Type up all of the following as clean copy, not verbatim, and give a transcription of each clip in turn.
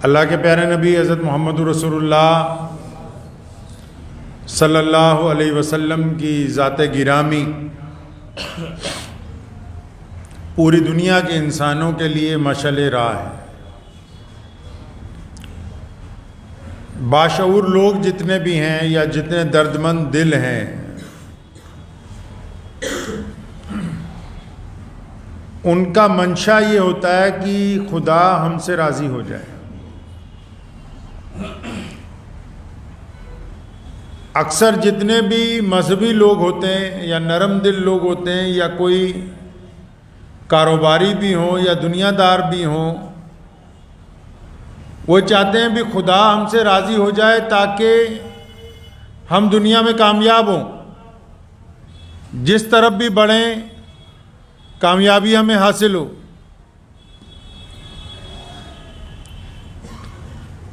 اللہ کے پیارے نبی حضرت محمد رسول اللہ صلی اللہ علیہ وسلم کی ذات گرامی پوری دنیا کے انسانوں کے لیے مشعل راہ ہے۔ باشعور لوگ جتنے بھی ہیں یا جتنے دردمند دل ہیں، ان کا منشا یہ ہوتا ہے کہ خدا ہم سے راضی ہو جائے۔ اکثر جتنے بھی مذہبی لوگ ہوتے ہیں یا نرم دل لوگ ہوتے ہیں یا کوئی کاروباری بھی ہوں یا دنیا دار بھی ہوں، وہ چاہتے ہیں بھی خدا ہم سے راضی ہو جائے تاکہ ہم دنیا میں کامیاب ہوں، جس طرف بھی بڑھیں کامیابی ہمیں حاصل ہو۔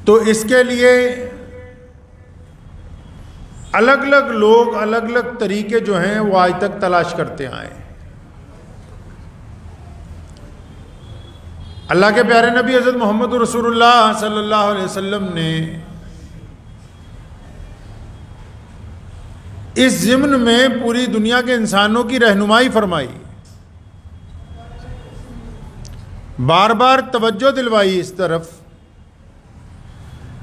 تو اس کے لیے الگ الگ لوگ الگ الگ طریقے جو ہیں وہ آج تک تلاش کرتے آئے ہیں۔ اللہ کے پیارے نبی حضرت محمد رسول اللہ صلی اللہ علیہ وسلم نے اس ضمن میں پوری دنیا کے انسانوں کی رہنمائی فرمائی، بار بار توجہ دلوائی اس طرف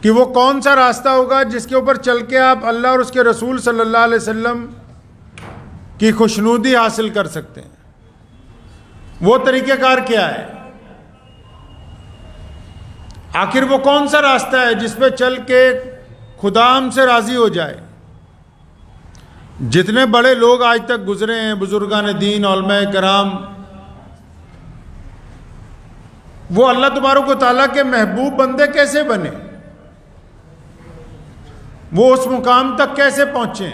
کہ وہ کون سا راستہ ہوگا جس کے اوپر چل کے آپ اللہ اور اس کے رسول صلی اللہ علیہ وسلم کی خوشنودی حاصل کر سکتے ہیں۔ وہ طریقہ کار کیا ہے؟ آخر وہ کون سا راستہ ہے جس پہ چل کے خدا ہم سے راضی ہو جائے؟ جتنے بڑے لوگ آج تک گزرے ہیں، بزرگان دین، علماء کرام، وہ اللہ تبارک و تعالیٰ کے محبوب بندے کیسے بنے؟ وہ اس مقام تک کیسے پہنچے؟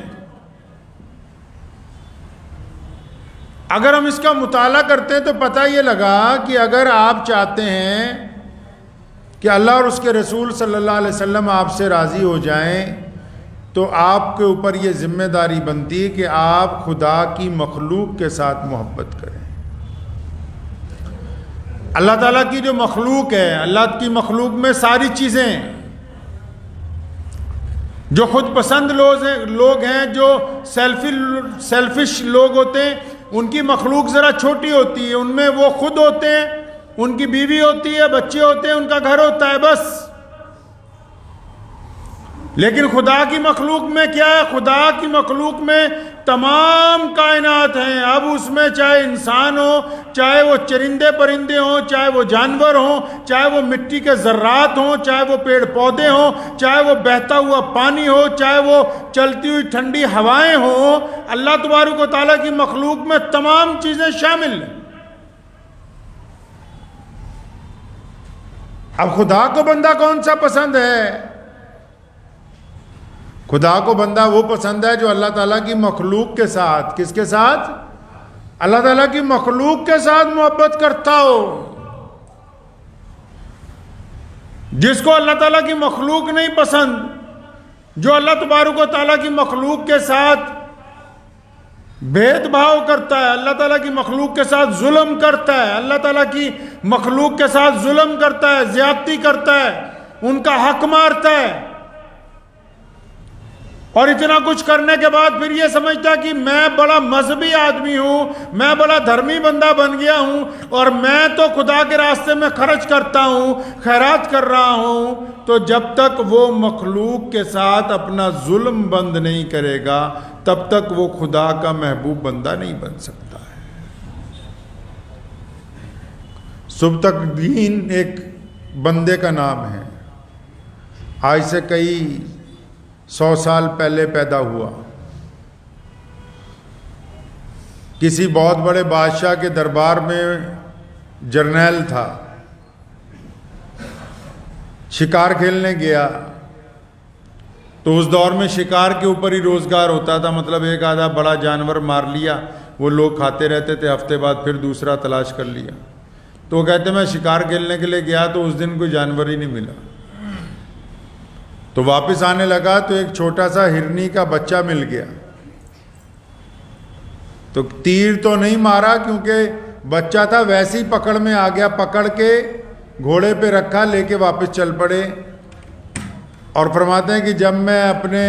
اگر ہم اس کا مطالعہ کرتے ہیں تو پتہ یہ لگا کہ اگر آپ چاہتے ہیں کہ اللہ اور اس کے رسول صلی اللہ علیہ وسلم آپ سے راضی ہو جائیں تو آپ کے اوپر یہ ذمہ داری بنتی ہے کہ آپ خدا کی مخلوق کے ساتھ محبت کریں۔ اللہ تعالیٰ کی جو مخلوق ہے، اللہ کی مخلوق میں ساری چیزیں ہیں۔ جو خود پسند لوگ ہیں، جو سیلفش لوگ ہوتے ہیں، ان کی مخلوق ذرا چھوٹی ہوتی ہے، ان میں وہ خود ہوتے ہیں، ان کی بیوی ہوتی ہے، بچے ہوتے ہیں، ان کا گھر ہوتا ہے، بس۔ لیکن خدا کی مخلوق میں کیا ہے؟ خدا کی مخلوق میں تمام کائنات ہیں۔ اب اس میں چاہے انسان ہو، چاہے وہ چرندے پرندے ہوں، چاہے وہ جانور ہوں، چاہے وہ مٹی کے ذرات ہوں، چاہے وہ پیڑ پودے ہوں، چاہے وہ بہتا ہوا پانی ہو، چاہے وہ چلتی ہوئی ٹھنڈی ہوائیں ہوں، اللہ تبارک و تعالیٰ کی مخلوق میں تمام چیزیں شامل ہیں۔ اب خدا کو بندہ کون سا پسند ہے؟ خدا کو بندہ وہ پسند ہے جو اللہ تعالیٰ کی مخلوق کے ساتھ، کس کے ساتھ؟ اللہ تعالیٰ کی مخلوق کے ساتھ محبت کرتا ہو۔ جس کو اللہ تعالیٰ کی مخلوق نہیں پسند، جو اللہ تبارک و تعالیٰ کی مخلوق کے ساتھ بھید بھاؤ کرتا ہے، اللہ تعالیٰ کی مخلوق کے ساتھ ظلم کرتا ہے، اللہ تعالیٰ کی مخلوق کے ساتھ ظلم کرتا ہے، زیادتی کرتا ہے، ان کا حق مارتا ہے، اور اتنا کچھ کرنے کے بعد پھر یہ سمجھتا کہ میں بڑا مذہبی آدمی ہوں، میں بڑا دھرمی بندہ بن گیا ہوں، اور میں تو خدا کے راستے میں خرچ کرتا ہوں، خیرات کر رہا ہوں، تو جب تک وہ مخلوق کے ساتھ اپنا ظلم بند نہیں کرے گا تب تک وہ خدا کا محبوب بندہ نہیں بن سکتا ہے۔ سبکتگین ایک بندے کا نام ہے، آج سے کئی 100 سال پہلے پیدا ہوا۔ کسی بہت بڑے بادشاہ کے دربار میں جرنیل تھا، شکار کھیلنے گیا، تو اس دور میں شکار کے اوپر ہی روزگار ہوتا تھا، مطلب ایک آدھا بڑا جانور مار لیا، وہ لوگ کھاتے رہتے تھے، ہفتے بعد پھر دوسرا تلاش کر لیا۔ تو وہ کہتے میں شکار کھیلنے کے لیے گیا تو اس دن کوئی جانور ہی نہیں ملا، تو واپس آنے لگا تو ایک چھوٹا سا ہرنی کا بچہ مل گیا۔ تو تیر تو نہیں مارا کیونکہ بچہ تھا، ویسی پکڑ میں آ گیا، پکڑ کے گھوڑے پہ رکھا، لے کے واپس چل پڑے. اور فرماتے ہیں کہ جب میں اپنے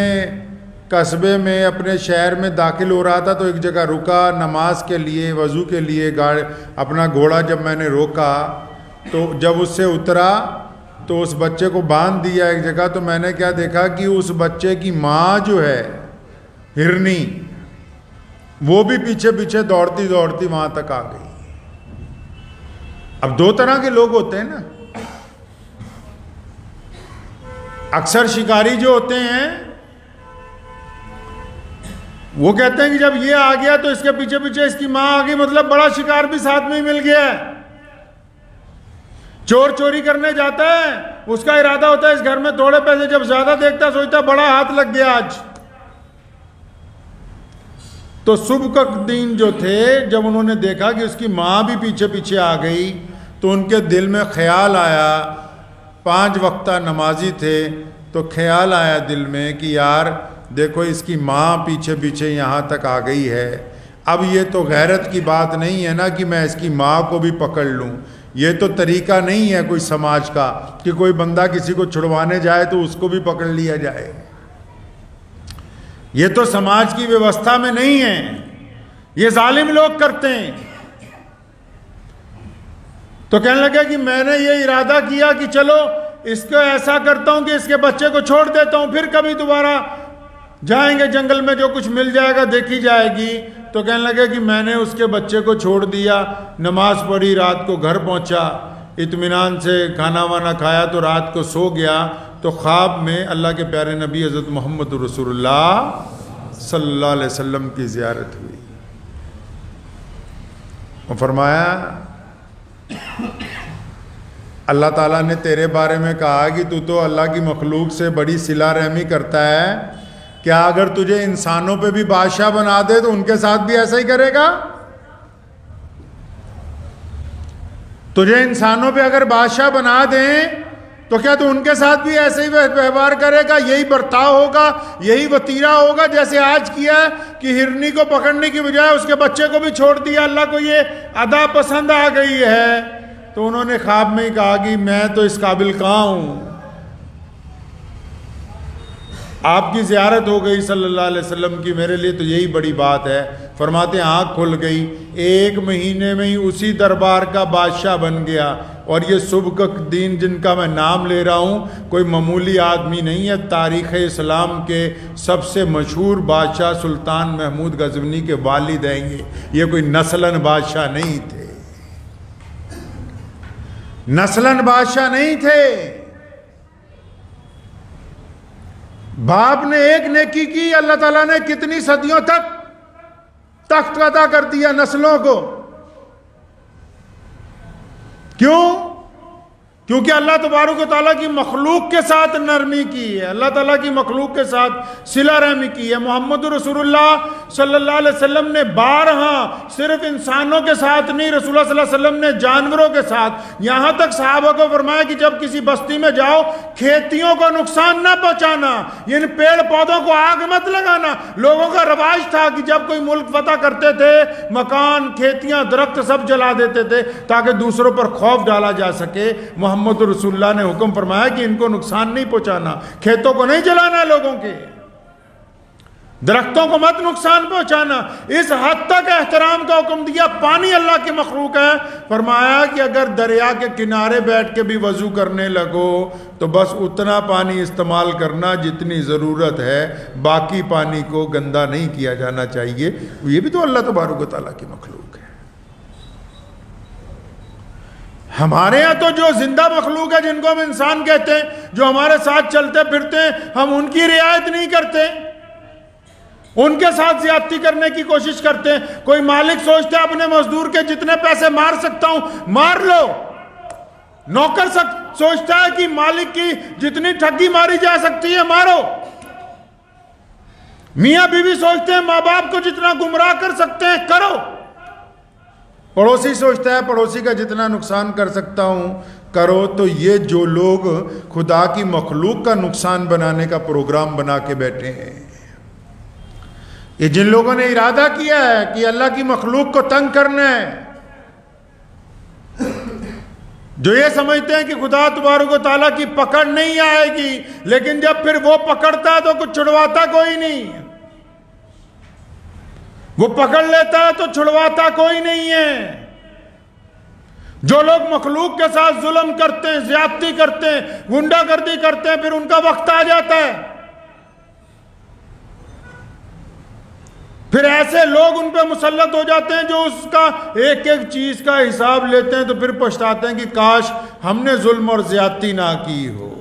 قصبے میں، اپنے شہر میں داخل ہو رہا تھا تو ایک جگہ رکا نماز کے لیے، وضو کے لیے. اپنا گھوڑا جب میں نے روکا تو جب اس سے اترا تو اس بچے کو باندھ دیا ایک جگہ. تو میں نے کیا دیکھا کہ اس بچے کی ماں جو ہے ہرنی، وہ بھی پیچھے پیچھے دوڑتی دوڑتی وہاں تک آ گئی. اب دو طرح کے لوگ ہوتے ہیں نا. اکثر شکاری جو ہوتے ہیں وہ کہتے ہیں کہ جب یہ آ گیا تو اس کے پیچھے پیچھے اس کی ماں آ گئی، مطلب بڑا شکار بھی ساتھ میں ہی مل گیا ہے. چور چوری کرنے جاتا ہے، اس کا ارادہ ہوتا ہے اس گھر میں تھوڑے پیسے، جب زیادہ دیکھتا ہے سوچتا ہے بڑا ہاتھ لگ گیا آج. تو سبکتگین جو تھے جب انہوں نے دیکھا کہ اس کی ماں بھی پیچھے پیچھے آ گئی تو ان کے دل میں خیال آیا، 5 وقتہ نمازی تھے، تو خیال آیا دل میں کہ یار دیکھو اس کی ماں پیچھے پیچھے یہاں تک آ گئی ہے. اب یہ تو غیرت کی بات نہیں ہے نا کہ میں اس کی ماں کو بھی پکڑ لوں. یہ تو طریقہ نہیں ہے کوئی سماج کا کہ کوئی بندہ کسی کو چھڑوانے جائے تو اس کو بھی پکڑ لیا جائے. یہ تو سماج کی ویوستھا میں نہیں ہے، یہ ظالم لوگ کرتے ہیں. تو کہنے لگا کہ میں نے یہ ارادہ کیا کہ چلو اس کو ایسا کرتا ہوں کہ اس کے بچے کو چھوڑ دیتا ہوں، پھر کبھی دوبارہ جائیں گے جنگل میں، جو کچھ مل جائے گا دیکھی جائے گی. تو کہنے لگا کہ میں نے اس کے بچے کو چھوڑ دیا، نماز پڑھی، رات کو گھر پہنچا، اطمینان سے کھانا وانا کھایا تو رات کو سو گیا. تو خواب میں اللہ کے پیارے نبی حضرت محمد رسول اللہ صلی اللہ علیہ وسلم کی زیارت ہوئی. اور فرمایا اللہ تعالیٰ نے تیرے بارے میں کہا کہ تو اللہ کی مخلوق سے بڑی صلہ رحمی کرتا ہے، کیا اگر تجھے انسانوں پہ بھی بادشاہ بنا دے تو ان کے ساتھ بھی ایسا ہی کرے گا؟ تجھے انسانوں پہ اگر بادشاہ بنا دیں تو کیا تو ان کے ساتھ بھی ایسے ہی ویوہار کرے گا، یہی برتاؤ ہوگا، یہی وتیرہ ہوگا جیسے آج کیا ہے کہ ہرنی کو پکڑنے کی بجائے اس کے بچے کو بھی چھوڑ دیا؟ اللہ کو یہ ادا پسند آ گئی ہے. تو انہوں نے خواب میں ہی کہا کہ میں تو اس قابل کہاں ہوں. آپ کی زیارت ہو گئی صلی اللہ علیہ وسلم کی، میرے لیے تو یہی بڑی بات ہے. فرماتے ہیں آنکھ کھل گئی، 1 مہینے میں ہی اسی دربار کا بادشاہ بن گیا. اور یہ سبکتگین جن کا میں نام لے رہا ہوں کوئی معمولی آدمی نہیں ہے، تاریخ اسلام کے سب سے مشہور بادشاہ سلطان محمود غزنوی کے والد ہیں. یہ کوئی نسلاً بادشاہ نہیں تھے، نسلاً بادشاہ نہیں تھے. باپ نے ایک نیکی کی، اللہ تعالیٰ نے کتنی صدیوں تک تخت عطا کر دیا نسلوں کو. کیوں؟ کیونکہ اللہ تبارک و تعالیٰ کی مخلوق کے ساتھ نرمی کی ہے، اللہ تعالیٰ کی مخلوق کے ساتھ صلہ رحمی کی ہے. محمد رسول اللہ صلی اللہ علیہ وسلم نے بارہا صرف انسانوں کے ساتھ نہیں، رسول اللہ صلی اللہ علیہ وسلم نے جانوروں کے ساتھ، یہاں تک صحابہ کو فرمایا کہ جب کسی بستی میں جاؤ کھیتیوں کو نقصان نہ پہنچانا، یعنی پیڑ پودوں کو آگ مت لگانا. لوگوں کا رواج تھا کہ جب کوئی ملک فتح کرتے تھے مکان، کھیتیاں، درخت سب جلا دیتے تھے تاکہ دوسروں پر خوف ڈالا جا سکے. محمد رسول اللہ نے حکم فرمایا کہ ان کو نقصان نہیں پہنچانا، کھیتوں کو نہیں جلانا، لوگوں کے درختوں کو مت نقصان پہنچانا. اس حد تک احترام کا حکم دیا. پانی اللہ کی مخلوق ہے، فرمایا کہ اگر دریا کے کنارے بیٹھ کے بھی وضو کرنے لگو تو بس اتنا پانی استعمال کرنا جتنی ضرورت ہے، باقی پانی کو گندا نہیں کیا جانا چاہیے. یہ بھی تو اللہ تبارک و تعالیٰ کی مخلوق ہے. ہمارے ہاں تو جو زندہ مخلوق ہے جن کو ہم انسان کہتے ہیں، جو ہمارے ساتھ چلتے پھرتے ہیں، ہم ان کی رعایت نہیں کرتے، ان کے ساتھ زیادتی کرنے کی کوشش کرتے ہیں. کوئی مالک سوچتا ہے اپنے مزدور کے جتنے پیسے مار سکتا ہوں مار لو. نوکر سوچتا ہے کہ مالک کی جتنی ٹھگی ماری جا سکتی ہے مارو. میاں بیوی سوچتے ہیں ماں باپ کو جتنا گمراہ کر سکتے ہیں کرو. پڑوسی سوچتا ہے پڑوسی کا جتنا نقصان کر سکتا ہوں کرو. تو یہ جو لوگ خدا کی مخلوق کا نقصان بنانے کا پروگرام بنا کے بیٹھے ہیں، یہ جن لوگوں نے ارادہ کیا ہے کہ اللہ کی مخلوق کو تنگ کرنا ہے، جو یہ سمجھتے ہیں کہ خدا تبارک و تعالیٰ کی پکڑ نہیں آئے گی، لیکن جب پھر وہ پکڑتا ہے تو کچھ چھڑواتا کوئی نہیں، وہ پکڑ لیتا ہے تو چھڑواتا کوئی نہیں ہے۔ جو لوگ مخلوق کے ساتھ ظلم کرتے ہیں، زیادتی کرتے ہیں، غنڈہ گردی کرتے ہیں، پھر ان کا وقت آ جاتا ہے، پھر ایسے لوگ ان پہ مسلط ہو جاتے ہیں جو اس کا ایک ایک چیز کا حساب لیتے ہیں، تو پھر پچھتاتے ہیں کہ کاش ہم نے ظلم اور زیادتی نہ کی ہو۔